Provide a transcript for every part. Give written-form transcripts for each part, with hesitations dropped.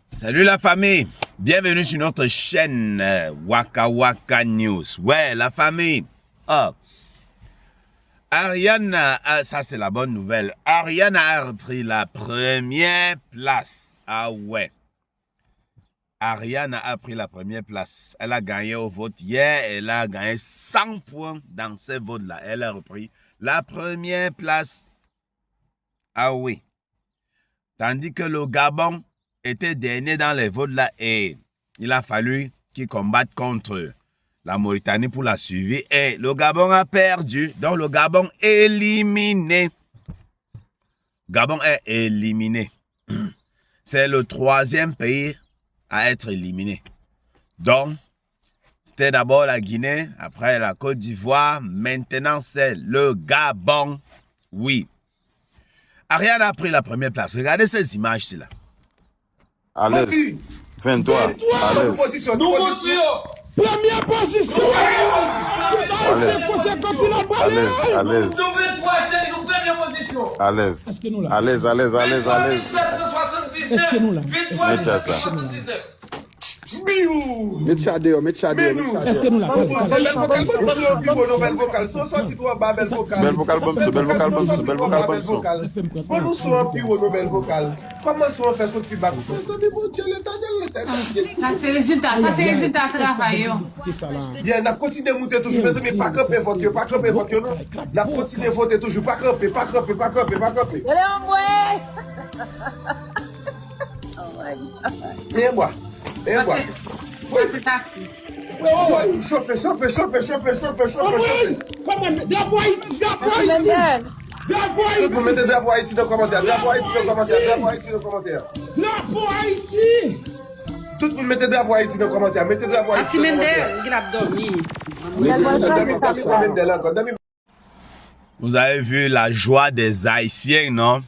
Salut la famille, bienvenue sur notre chaîne Waka Waka News. Ouais, la famille. Ariane, ça c'est la bonne nouvelle. Ariane a repris la première place. Ah ouais. Ariane a pris la première place. Elle a gagné au vote hier. Elle a gagné 100 points dans ces votes-là. Elle a repris la première place. Ah oui. Tandis que le Gabon était dernier dans les votes là et il a fallu qu'il combatte contre la Mauritanie pour la suivre. Et le Gabon a perdu. Donc le Gabon est éliminé. Gabon est éliminé. C'est le 3e pays à être éliminé. Donc, c'était d'abord la Guinée, après la Côte d'Ivoire, maintenant c'est le Gabon. Oui. Ariane a pris la première place. Regardez ces images-ci là. À l'aise. 23. À l'aise. Première position. À l'aise. À l'aise. À l'aise. À l'aise. À l'aise. À l'aise. À l'aise. Est-ce que nous là? Est-ce que nous là? Bel vocal bon son, bel vocal bon son, bel vocal bon son. Comment sont puis au bel vocal? Comment sont fait son petit bac? Ça c'est résultat travail. Bien, n'a continué de monter toujours, mais pas camper vote, pas camper vote non. N'a continué de voter toujours, pas camper, pas camper, pas camper, pas camper. Viens moi. Viens moi. C'est parti. Chauffe. Comment? Drapeau Haïti, drapeau Haïti. Drapeau Haïti. Vous mettez drapeau Haïti dans le commentaire, drapeau Haïti dans le commentaire, drapeau Haïti dans le commentaire. Drapeau Haïti. Tout le monde mettez drapeau Haïti dans le commentaire, mettez drapeau Haïti dans le commentaire. Vous avez vu la joie des Haïtiens, non?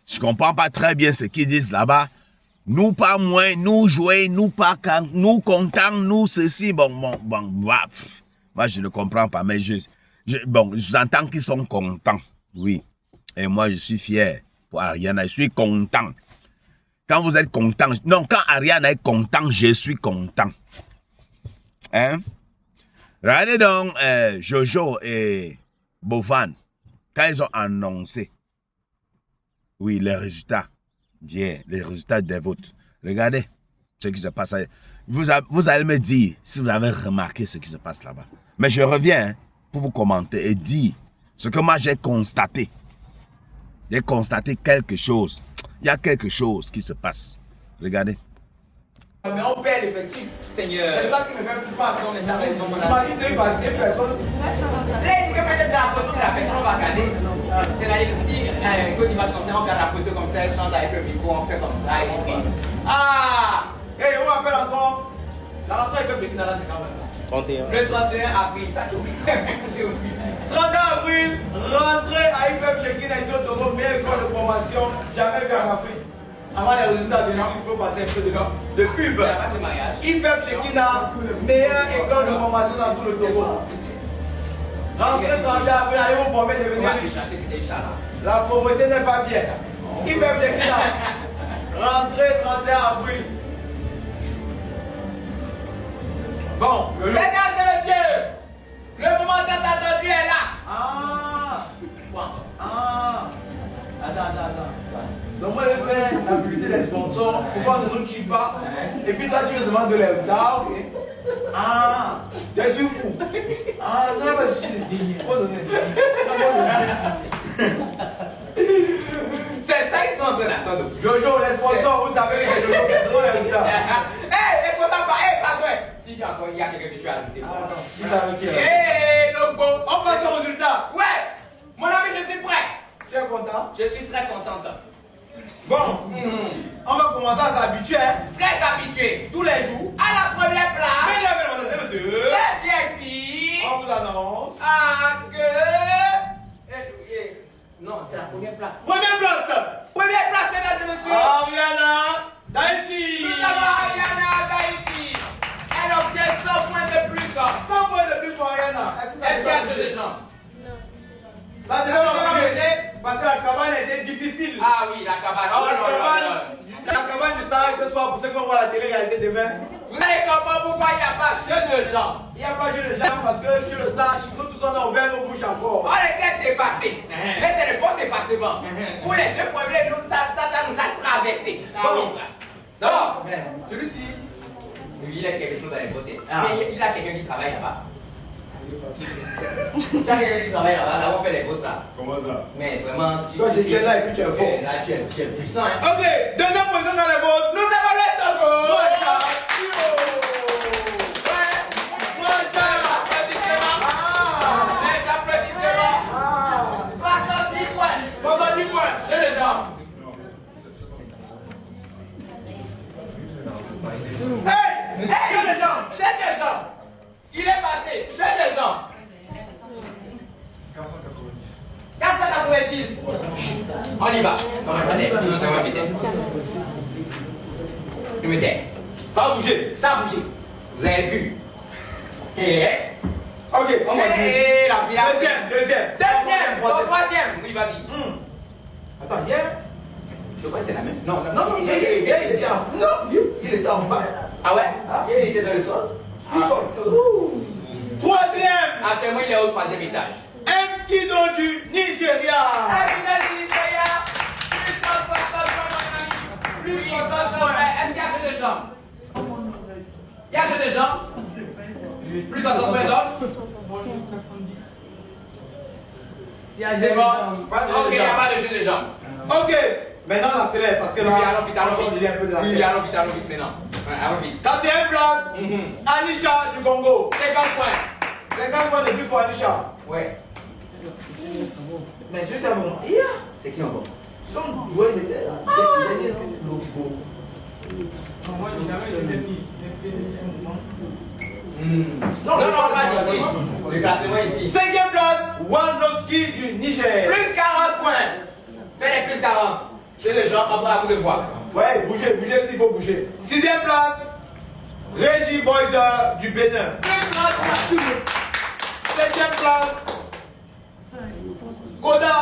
Je comprends pas très bien ce qu'ils disent là-bas. Nous pas moins, nous jouer, nous pas quand, nous contents, nous ceci, bon, moi je ne comprends pas, mais j'entends qu'ils sont contents, oui. Et moi je suis fier pour Ariane, je suis content. Quand vous êtes content, non, quand Ariane est content, je suis content. Hein? Regardez donc Jojo et Bovan, quand ils ont annoncé, oui, les résultats. Bien, les résultats des votes. Regardez ce qui se passe. Vous allez me dire si vous avez remarqué ce qui se passe là-bas. Mais je reviens pour vous commenter et dire ce que moi j'ai constaté. J'ai constaté quelque chose. Il y a quelque chose qui se passe. Regardez. Mais on perd l'effectif, Seigneur. C'est ça qui me fait plus mal. On est à raison, mon Tu m'as dit de passer personne. Là, il dit que peut-être dans la photo, la personne va regarder. C'est là, si quand il va chanter, on regarde la photo comme ça, elle chante avec le micro, on fait comme ça, et puis. Ah! Et on appelle encore. La rentrée est publique dans la c'est quand même. 31. Le 31 avril, t'as tout oublié. 31 avril, rentrée à IFEP Chekin et Togo, meilleure école de formation jamais vue en Afrique. Avant les résultats, bien sûr, il faut passer un peu de pub. IFEP Chekin, meilleure école de formation dans tout le Togo. Rentrée 31 avril, allez vous former, devenir riche. La pauvreté n'est pas bien. IFEP Chekin, rentrée 31 avril. Bon, Mesdames et messieurs, le moment tant attendu est là. Attends. Donc moi je vais faire la publicité des sponsors, pourquoi ne nous tue pas? Et puis toi tu veux seulement de l'air. Ok. T'es du fou. Non mais tu sais, faut donner. C'est ça qu'ils sont en train d'attendre. Jojo, les sponsors, vous savez que c'est Jojo qui est trop les résultats. Hé, les sponsors, pardon. Si il y a quelqu'un que tu as ajouté. Non, vous savez qui est. Hé, Lombo. On passe au résultat. Ouais, mon ami, je suis prêt. Tu es content? Je suis très contente. Bon, on va commencer à s'habituer. Très habitué. Tous les jours. À la première place. Mesdames et messieurs, Très bien, puis. on vous annonce. Que. Non, c'est la première place. Première place. Première place, mesdames et messieurs. Ariana Daïti. Nous avons Ariana Daïti. Elle obtient 100 points de plus. 100 points de plus pour Ariana. Est-ce qu'il y a jeu des gens? La parce que la cabane était difficile. Ah oui, la cabane. Oh, La cabane du Sahara, c'est soir, pour ceux qui vont voir la télé-réalité demain, Vous allez comprendre pourquoi il n'y a pas jeu de gens. il n'y a pas jeu de gens parce que je le sache, nous tous on a ouvert nos bouches encore. On était dépassés. Mais c'est le bon dépassement. Pour les 2 premiers, nous, ça nous a traversé. Bon. Non, mais celui-ci, Lui, il a quelque chose à les voter. Ah. Mais il a quelqu'un qui travaille là-bas. Il y a quelqu'un qui travaille là-bas. Là, on fait les votes là. comment ça? Mais vraiment, Toi, tu es là et puis tu es fort. Là, tu es puissant. Hein. Ok, deuxième position dans les votes. Nous avons le Togo. Les applaudissements. 70 points. 70 points. Chez les gens. Hey, Chez les gens. Chez les gens. Il est passé. Chez les gens. 490. On y va. Non, attendez. Non, ça va péter. Nous mettez. ça a bougé. Ça a bougé. Vous avez vu. Et. Ok, on va dire. Et la villa. Deuxième. Troisième. Oui, vas-y. Attends, hier. Je crois que c'est la même. Non, Non, il était en bas. Ah ouais? Il était dans le sol. Tout sol. Troisième. Actuellement, il est au 3e étage. Un kido du Nigeria. Plus 60 points. Est-ce qu'il y a jeu de jambes? Il y a jeu de jambes? Plus 60 points d'hommes? C'est bon? Ok, il n'y a pas de jeu de jambes. Ok, maintenant on accélère parce que là, Oui, allons vite, allons on vite. dit un peu de la Oui, tête. allons vite maintenant. Ouais, allons vite. 4e place, Anisha du Congo. 50 points. 50 points de plus pour Anisha. Ouais. Mais juste un moment. Hier, C'est qui encore? son joueur il était là. Moi, j'ai jamais été mis. Non, pas d'ici. Le classement ici. 5e place, Wanowski du Niger. Plus 40 points. Fais les plus 40. C'est le genre, on va vous de voir. Ouais, bougez s'il faut bouger. 6e place, Régie Boyzer du Bénin. Plus 30 points. 7e place, Koda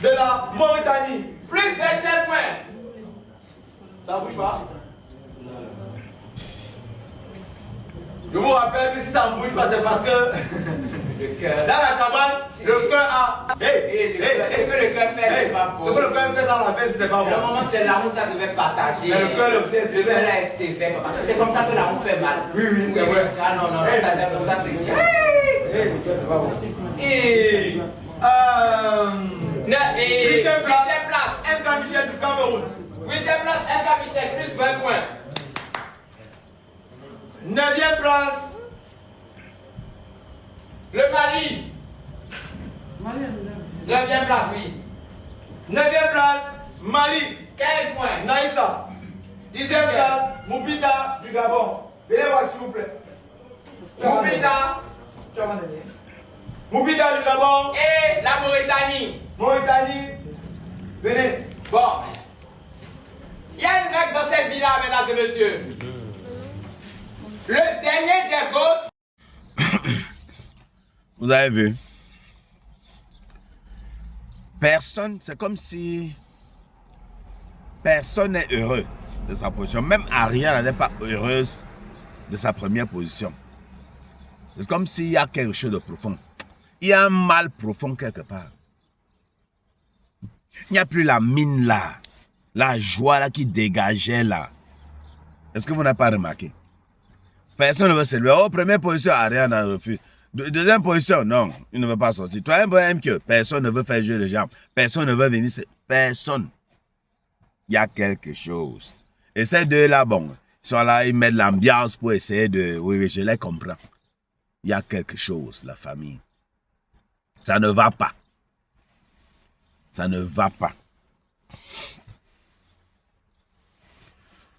de la Mauritanie. Plus 27 points. Ça bouge pas? Je vous rappelle que si ça ne bouge pas, c'est parce que Le cœur. dans la cabane, le cœur a. Ce que le cœur fait, c'est pas bon. Ce que le cœur fait dans la veste, c'est pas bon. Le moment, c'est l'amour, ça devait partager. Mais le cœur le fait, Le cœur là est sévère. C'est comme ça que l'amour fait mal. Oui, c'est vrai. Ah non, ça c'est bien. Le cœur, c'est pas bon. Et. 8e place, 8e place. MK Michel du Cameroun. 8e place, MK Michel, plus 20 points. 9e place, Le Mali. 9e place, oui. 9e place, Mali, 15 points. Naïssa. 10e place, Moubida du Gabon. Venez voir s'il vous plaît. Moubida Moubida du Gabon, et la Mauritanie. Mauritanie. Venez. Bon. Il y a une règle dans cette vie-là, mesdames et messieurs. Le dernier des votes. Vous avez vu? Personne, c'est comme si personne n'est heureux de sa position. Même Ariane n'est pas heureuse de sa première position. C'est comme s'il y a quelque chose de profond. Il y a un mal profond quelque part. Il n'y a plus la mine là, la joie là qui dégageait là. Est-ce que vous n'avez pas remarqué? Personne ne veut s'élever. Oh, première position, Ariane a refusé. Deuxième position, non, il ne veut pas sortir. Troisième position, personne ne veut faire jeu de jambes. Personne ne veut venir. Personne. Il y a quelque chose. Et ces deux-là, bon, ils sont là, ils mettent l'ambiance pour essayer de... Oui, je les comprends. Il y a quelque chose, la famille. Ça ne va pas. Ça ne va pas.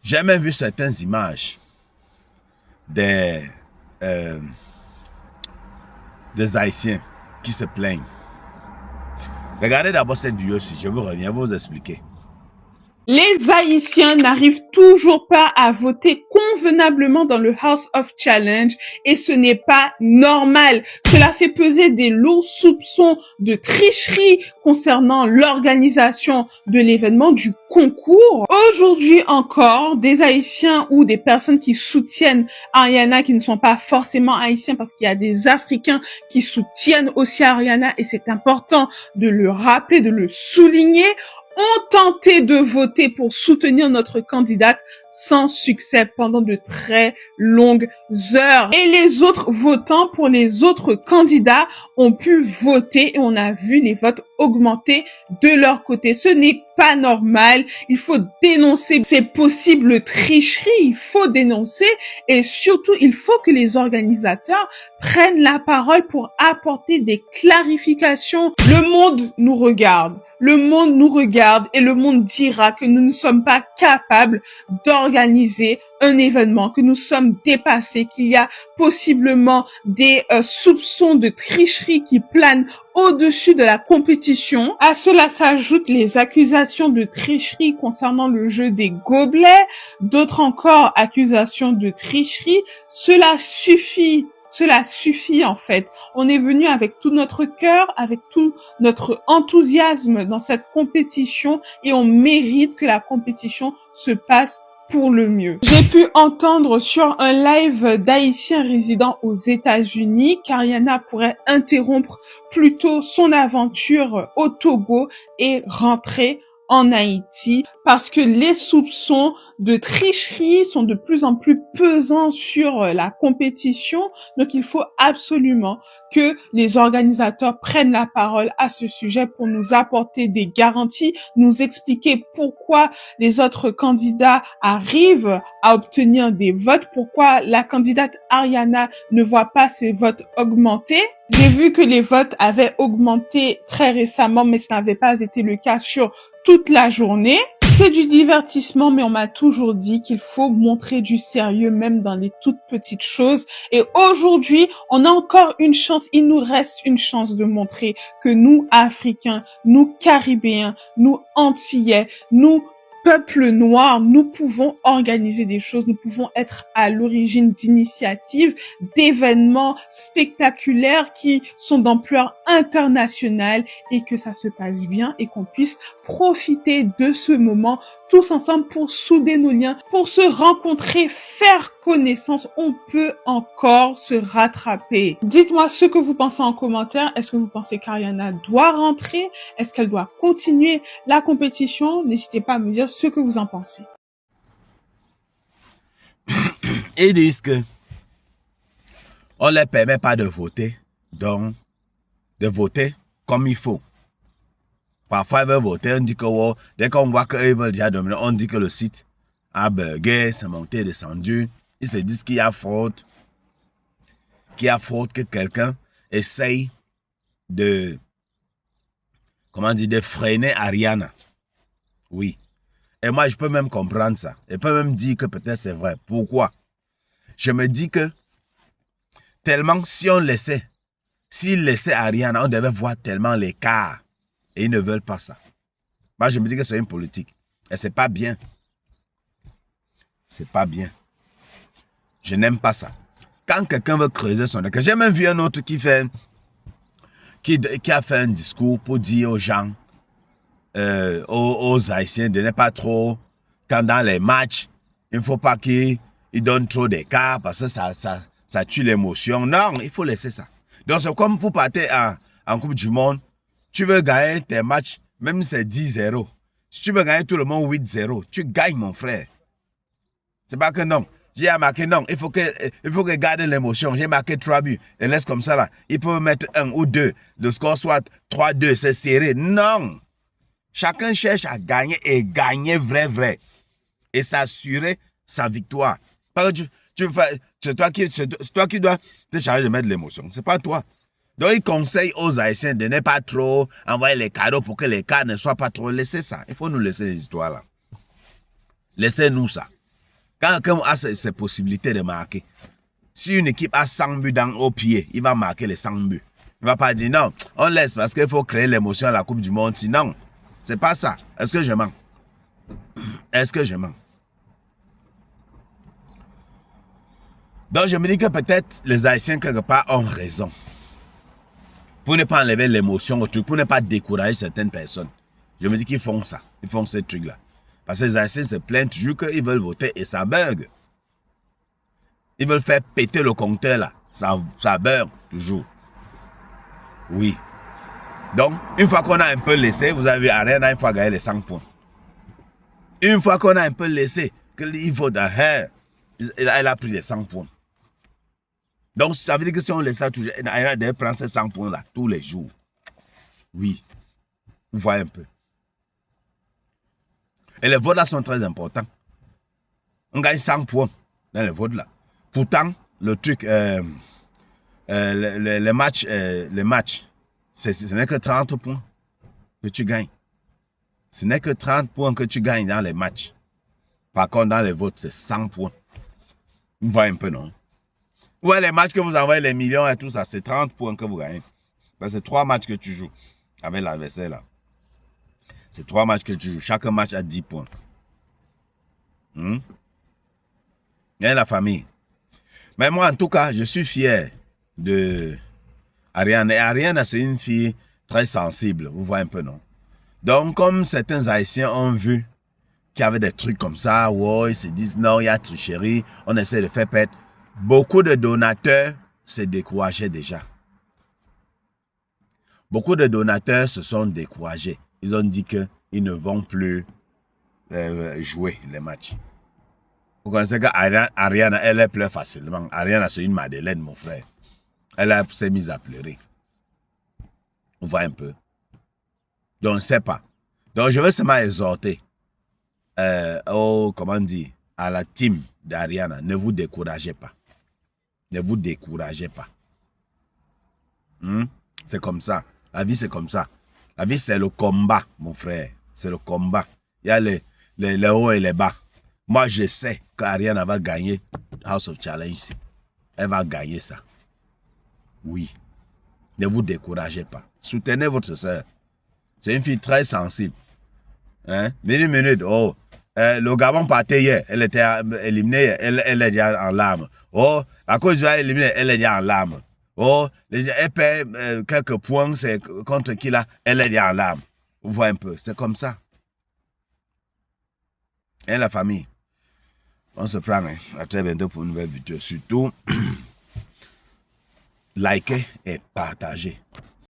J'ai même vu certaines images des Haïtiens qui se plaignent. Regardez d'abord cette vidéo ci, je vous reviens, vous expliquer. Les Haïtiens n'arrivent toujours pas à voter convenablement dans le House of Challenge et ce n'est pas normal. Cela fait peser des lourds soupçons de tricherie concernant l'organisation de l'événement du concours. Aujourd'hui encore, des Haïtiens ou des personnes qui soutiennent Ariana, qui ne sont pas forcément Haïtiens, parce qu'il y a des Africains qui soutiennent aussi Ariana, et c'est important de le rappeler, de le souligner, ont tenté de voter pour soutenir notre candidate sans succès pendant de très longues heures. Et les autres votants pour les autres candidats ont pu voter et on a vu les votes augmenter de leur côté. Ce n'est pas normal. Il faut dénoncer ces possibles tricheries. Il faut dénoncer et surtout, il faut que les organisateurs prennent la parole pour apporter des clarifications. Le monde nous regarde. Le monde nous regarde et le monde dira que nous ne sommes pas capables d'organiser un événement, que nous sommes dépassés, qu'il y a possiblement des soupçons de tricherie qui planent au-dessus de la compétition. À cela s'ajoutent les accusations de tricherie concernant le jeu des gobelets, d'autres encore accusations de tricherie. Cela suffit en fait. On est venu avec tout notre cœur, avec tout notre enthousiasme dans cette compétition et on mérite que la compétition se passe pour le mieux. J'ai pu entendre sur un live d'Haïtiens résidant aux États-Unis qu'Ariana pourrait interrompre plutôt son aventure au Togo et rentrer en Haïti parce que les soupçons de tricherie sont de plus en plus pesants sur la compétition. Donc, il faut absolument que les organisateurs prennent la parole à ce sujet pour nous apporter des garanties, nous expliquer pourquoi les autres candidats arrivent à obtenir des votes, pourquoi la candidate Ariana ne voit pas ses votes augmenter. J'ai vu que les votes avaient augmenté très récemment, mais ça n'avait pas été le cas sur toute la journée. C'est du divertissement, mais on m'a toujours dit qu'il faut montrer du sérieux, même dans les toutes petites choses. Et aujourd'hui, on a encore une chance, il nous reste une chance de montrer que nous, Africains, nous, Caribéens, nous, Antillais, nous, peuple noir, nous pouvons organiser des choses, nous pouvons être à l'origine d'initiatives, d'événements spectaculaires qui sont d'ampleur internationale et que ça se passe bien et qu'on puisse profiter de ce moment tous ensemble pour souder nos liens, pour se rencontrer, faire connaissance. On peut encore se rattraper. Dites-moi ce que vous pensez en commentaire. Est-ce que vous pensez qu'Ariana doit rentrer? Est-ce qu'elle doit continuer la compétition? N'hésitez pas à me dire ce que vous en pensez. Ils disent que on ne leur permet pas de voter, donc de voter comme il faut. Parfois, ils veulent voter, on dit que oh, dès qu'on voit qu'ils veulent déjà dominer, on dit que le site a bugué, c'est monté, descendu. Ils se disent qu'il y a faute, que quelqu'un essaye de, de freiner Ariana. Oui. Et moi, je peux même comprendre ça. Je peux même dire que peut-être c'est vrai. Pourquoi? Je me dis que tellement s'ils laissaient Ariana, on devait voir tellement l'écart. Et ils ne veulent pas ça. Moi, je me dis que c'est une politique. Et c'est pas bien. C'est pas bien. Je n'aime pas ça. Quand quelqu'un veut creuser son écart, j'ai même vu un autre qui a fait un discours pour dire aux gens, aux Haïtiens de ne pas trop, quand dans les matchs, il ne faut pas qu'ils donnent trop d'écart parce que ça tue l'émotion. Non, il faut laisser ça. Donc c'est comme vous partez en Coupe du Monde, tu veux gagner tes matchs, même si c'est 10-0. Si tu veux gagner tout le monde 8-0, tu gagnes mon frère. C'est pas que non. J'ai marqué non, il faut que garder l'émotion. J'ai marqué 3 buts. Et laisse comme ça là. Ils peuvent mettre 1 ou 2. Le score soit 3-2, c'est serré. Non. Chacun cherche à gagner et gagner vrai. Et s'assurer sa victoire. Parce que c'est toi qui dois te charger de mettre l'émotion. C'est pas toi. Donc, il conseille aux Haïtiens de ne pas trop envoyer les cadeaux pour que les cas ne soient pas trop. Laissez ça. Il faut nous laisser les histoires là. Laissez-nous ça. Quand quelqu'un a ces possibilités de marquer, si une équipe a 100 buts au pied, il va marquer les 100 buts. Il ne va pas dire non, on laisse parce qu'il faut créer l'émotion à la Coupe du Monde. Sinon, c'est pas ça. Est-ce que je mens? Est-ce que je mens? Donc, je me dis que peut-être les Haïtiens, quelque part, ont raison. Pour ne pas enlever l'émotion au truc, pour ne pas décourager certaines personnes. Je me dis qu'ils font ça. Ils font ce truc-là. Parce que les Haïtiens se plaignent toujours qu'ils veulent voter et ça bug. Ils veulent faire péter le compteur là. Ça bug toujours. Oui. Donc, une fois qu'on a un peu laissé, vous avez vu, Ariana, une fois gagné les 5 points. Une fois qu'on a un peu laissé, qu'il faut elle a pris les 100 points. Donc, ça veut dire que si on laisse ça toujours, Ariana devait prendre ces 100 points là tous les jours. Oui. Vous voyez un peu. Et les votes là sont très importants. On gagne 100 points dans les votes là. Pourtant, le truc, les matchs, ce n'est que 30 points que tu gagnes. Ce n'est que 30 points que tu gagnes dans les matchs. Par contre, dans les votes, c'est 100 points. Vous voyez un peu, non? Ouais, les matchs que vous envoyez, les millions et tout ça, c'est 30 points que vous gagnez. Parce que c'est 3 matchs que tu joues avec l'adversaire là. C'est 3 matchs que tu joues. Chaque match a 10 points. Il y a la famille. Mais moi, en tout cas, je suis fier de Ariane. Et Ariane, c'est une fille très sensible. Vous voyez un peu, non? Donc, comme certains Haïtiens ont vu qu'il y avait des trucs comme ça, ouais, ils se disent non, il y a tricherie, on essaie de faire perdre. Beaucoup de donateurs se décourageaient déjà. Beaucoup de donateurs se sont découragés. Ils ont dit qu'ils ne vont plus jouer les matchs. Vous connaissez qu'Ariane, elle pleure facilement. Ariane, c'est une Madeleine, mon frère. Elle s'est mise à pleurer. On voit un peu. Donc, on ne sait pas. Donc, je veux seulement exhorter comment dire, à la team d'Ariane, ne vous découragez pas. Ne vous découragez pas. C'est comme ça. La vie, c'est comme ça. La vie, c'est le combat, mon frère. C'est le combat. Il y a les hauts et les bas. Moi, je sais qu'Ariane va gagner House of Challenge ici. Elle va gagner ça. Oui. Ne vous découragez pas. Soutenez votre soeur. C'est une fille très sensible. Hein? Minute. Oh. Le Gabon partait hier. Elle était éliminée. Elle est déjà en larmes. Oh. À cause de l'éliminer, elle est déjà en larmes. Oh. Elle perd quelques points. C'est contre qui là? Elle est déjà en larmes. Vous voyez un peu. C'est comme ça. Et la famille. On se prend. Hein? À très bientôt pour une nouvelle vidéo. Surtout, likez et partagez.